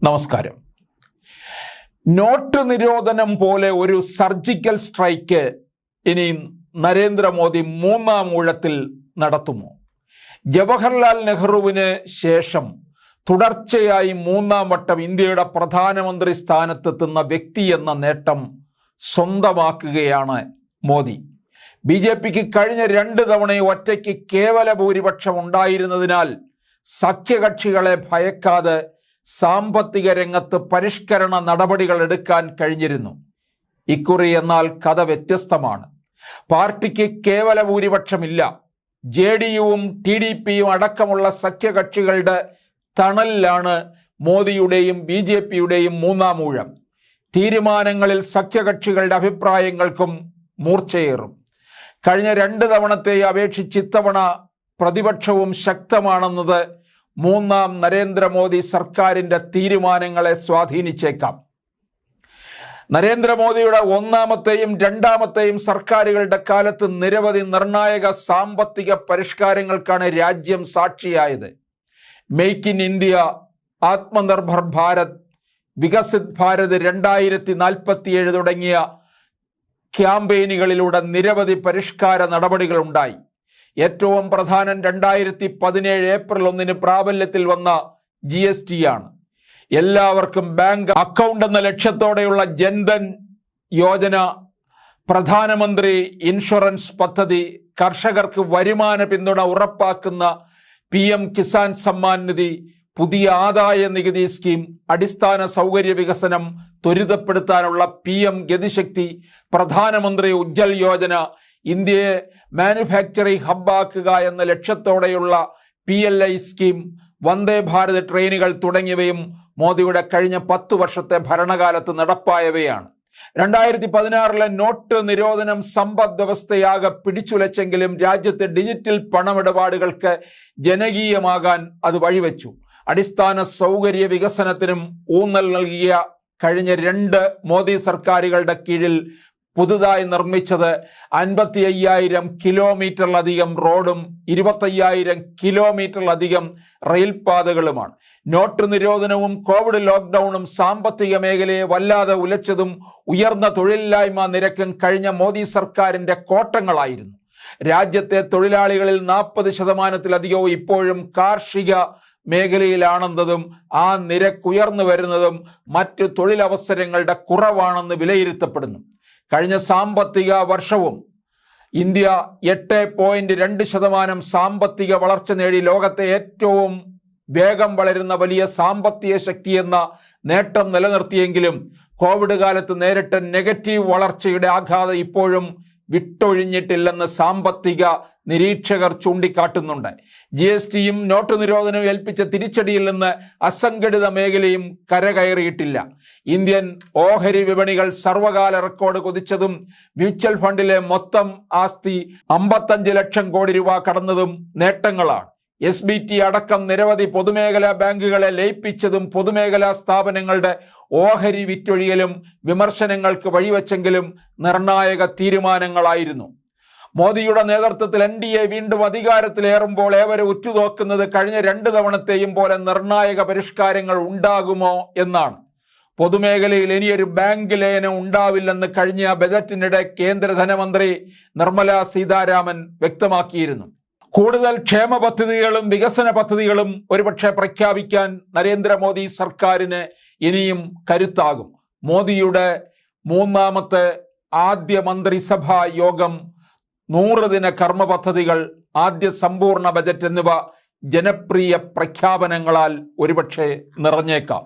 നമസ്കാരം. നോട്ട് നിരോധനം പോലെ ഒരു സർജിക്കൽ സ്ട്രൈക്ക് ഇനി നരേന്ദ്രമോദി മൂന്നാം ഊഴത്തിൽ നടത്തുമോ? ജവഹർലാൽ നെഹ്റുവിന് ശേഷം തുടർച്ചയായി മൂന്നാം വട്ടം ഇന്ത്യയുടെ പ്രധാനമന്ത്രി സ്ഥാനത്തെത്തുന്ന വ്യക്തി എന്ന നേട്ടം സ്വന്തമാക്കുകയാണ് മോദി. BJPക്ക് കഴിഞ്ഞ 2 തവണയും ഒറ്റയ്ക്ക് കേവല ഭൂരിപക്ഷം ഉണ്ടായിരുന്നതിനാൽ സഖ്യകക്ഷികളെ ഭയക്കാതെ സാമ്പത്തിക രംഗത്ത് പരിഷ്കരണ നടപടികൾ എടുക്കാൻ കഴിഞ്ഞിരുന്നു. ഇക്കുറി എന്നാൽ കഥ വ്യത്യസ്തമാണ്. പാർട്ടിക്ക് കേവല ഭൂരിപക്ഷമില്ല. JDUവും TDPയും അടക്കമുള്ള സഖ്യകക്ഷികളുടെ തണലിലാണ് മോദിയുടെയും BJPയുടെയും മൂന്നാം ഊഴം. തീരുമാനങ്ങളിൽ സഖ്യകക്ഷികളുടെ അഭിപ്രായങ്ങൾക്കും മൂർച്ചയേറും. കഴിഞ്ഞ 2 തവണത്തെ അപേക്ഷിച്ച് ഇത്തവണ പ്രതിപക്ഷവും ശക്തമാണെന്നത് മൂന്നാം നരേന്ദ്രമോദി സർക്കാരിൻ്റെ തീരുമാനങ്ങളെ സ്വാധീനിച്ചേക്കാം. നരേന്ദ്രമോദിയുടെ ഒന്നാമത്തെയും രണ്ടാമത്തെയും സർക്കാരുകളുടെ കാലത്ത് നിരവധി നിർണായക സാമ്പത്തിക പരിഷ്കാരങ്ങൾക്കാണ് രാജ്യം സാക്ഷിയായത്. Make in India, Atmanirbhar Bharat, Viksit Bharat 2047 തുടങ്ങിയ ക്യാമ്പയിനുകളിലൂടെ നിരവധി പരിഷ്കാര നടപടികൾ ഉണ്ടായി. ഏറ്റവും പ്രധാനം 2017 ഏപ്രിൽ 1 പ്രാബല്യത്തിൽ വന്ന GST ആണ്. എല്ലാവർക്കും ബാങ്ക് അക്കൗണ്ട് എന്ന ലക്ഷ്യത്തോടെയുള്ള ജൻധൻ യോജന, പ്രധാനമന്ത്രി ഇൻഷുറൻസ് പദ്ധതി, കർഷകർക്ക് വരുമാന പിന്തുണ ഉറപ്പാക്കുന്ന PM കിസാൻ സമ്മാൻ നിധി, പുതിയ ആദായ നികുതി സ്കീം, അടിസ്ഥാന സൗകര്യ വികസനം ത്വരിതപ്പെടുത്താനുള്ള PM ഗതിശക്തി, പ്രധാനമന്ത്രി ഉജ്ജൽ യോജന, ഇന്ത്യയെ മാനുഫാക്ചറിംഗ് ഹബ്ബാക്കുക എന്ന ലക്ഷ്യത്തോടെയുള്ള PLI സ്കീം, വന്ദേ ഭാരത് ട്രെയിനുകൾ തുടങ്ങിയവയും മോദിയുടെ കഴിഞ്ഞ 10 വർഷത്തെ ഭരണകാലത്ത് നടപ്പായവയാണ്. 2016 നോട്ട് നിരോധനം സമ്പദ് വ്യവസ്ഥയാകെ പിടിച്ചുലച്ചെങ്കിലും രാജ്യത്തെ ഡിജിറ്റൽ പണമിടപാടുകൾക്ക് ജനകീയമാകാൻ അത് വഴിവെച്ചു. അടിസ്ഥാന സൗകര്യ വികസനത്തിനും ഊന്നൽ നൽകിയ കഴിഞ്ഞ 2 മോദി സർക്കാരുകളുടെ കീഴിൽ പുതുതായി നിർമ്മിച്ചത് 55,000 കിലോമീറ്ററിലധികം റോഡും 25,000 കിലോമീറ്ററിലധികം റെയിൽപാതകളുമാണ്. നോട്ട് നിരോധനവും കോവിഡ് ലോക്ക്ഡൌണും സാമ്പത്തിക മേഖലയെ വല്ലാതെ ഉലച്ചതും ഉയർന്ന തൊഴിലില്ലായ്മ നിരക്കും കഴിഞ്ഞ മോദി സർക്കാരിന്റെ കോട്ടങ്ങളായിരുന്നു. രാജ്യത്തെ തൊഴിലാളികളിൽ 40%-ലധികവും ഇപ്പോഴും കാർഷിക മേഖലയിലാണെന്നതും ആ നിരക്കുയർന്നു വരുന്നതും മറ്റ് തൊഴിലവസരങ്ങളുടെ കുറവാണെന്ന് വിലയിരുത്തപ്പെടുന്നു. കഴിഞ്ഞ സാമ്പത്തിക വർഷവും ഇന്ത്യ 8.2% സാമ്പത്തിക വളർച്ച നേടി ലോകത്തെ ഏറ്റവും വേഗം വളരുന്ന വലിയ സാമ്പത്തിക ശക്തിയെന്ന നേട്ടം നിലനിർത്തിയെങ്കിലും കോവിഡ് കാലത്ത് നേരിട്ട നെഗറ്റീവ് വളർച്ചയുടെ ആഘാതം ഇപ്പോഴും വിട്ടൊഴിഞ്ഞിട്ടില്ലെന്ന് സാമ്പത്തിക നിരീക്ഷകർ ചൂണ്ടിക്കാട്ടുന്നുണ്ട്. GSTയും നോട്ട് നിരോധനവും ഏൽപ്പിച്ച തിരിച്ചടിയിൽ നിന്ന് അസംഘടിത മേഖലയും കരകയറിയിട്ടില്ല. ഇന്ത്യൻ ഓഹരി വിപണികൾ സർവകാല റെക്കോർഡ് കുതിച്ചതും മ്യൂച്വൽ ഫണ്ടിലെ മൊത്തം ആസ്തി 55 ലക്ഷം കോടി രൂപ കടന്നതും നേട്ടങ്ങളാണ്. SBT അടക്കം നിരവധി പൊതുമേഖലാ ബാങ്കുകളെ ലയിപ്പിച്ചതും പൊതുമേഖലാ സ്ഥാപനങ്ങളുടെ ഓഹരി വിറ്റൊഴിയലും വിമർശനങ്ങൾക്ക് വഴിവെച്ചെങ്കിലും നിർണായക തീരുമാനങ്ങളായിരുന്നു. മോദിയുടെ നേതൃത്വത്തിൽ NDA വീണ്ടും അധികാരത്തിലേറുമ്പോൾ ഏവരും ഉറ്റുനോക്കുന്നത് കഴിഞ്ഞ 2 തവണത്തെയും പോലെ നിർണായക പരിഷ്കാരങ്ങൾ ഉണ്ടാകുമോ എന്നാണ്. പൊതുമേഖലയിൽ ഇനിയൊരു ബാങ്ക് ലയനം ഉണ്ടാവില്ലെന്ന് കഴിഞ്ഞ ബജറ്റിനിടെ കേന്ദ്ര ധനമന്ത്രി നിർമ്മല സീതാരാമൻ വ്യക്തമാക്കിയിരുന്നു. കൂടുതൽ ക്ഷേമ പദ്ധതികളും വികസന പദ്ധതികളും ഒരുപക്ഷെ പ്രഖ്യാപിക്കാൻ നരേന്ദ്രമോദി സർക്കാരിന് ഇനിയും കരുത്താകും. മോദിയുടെ മൂന്നാമത്തെ ആദ്യ മന്ത്രിസഭാ യോഗം, 100 ദിന കർമ്മ പദ്ധതികൾ, ആദ്യ സമ്പൂർണ്ണ ബജറ്റ് എന്നിവ ജനപ്രിയ പ്രഖ്യാപനങ്ങളാൽ ഒരുപക്ഷെ നിറഞ്ഞേക്കാം.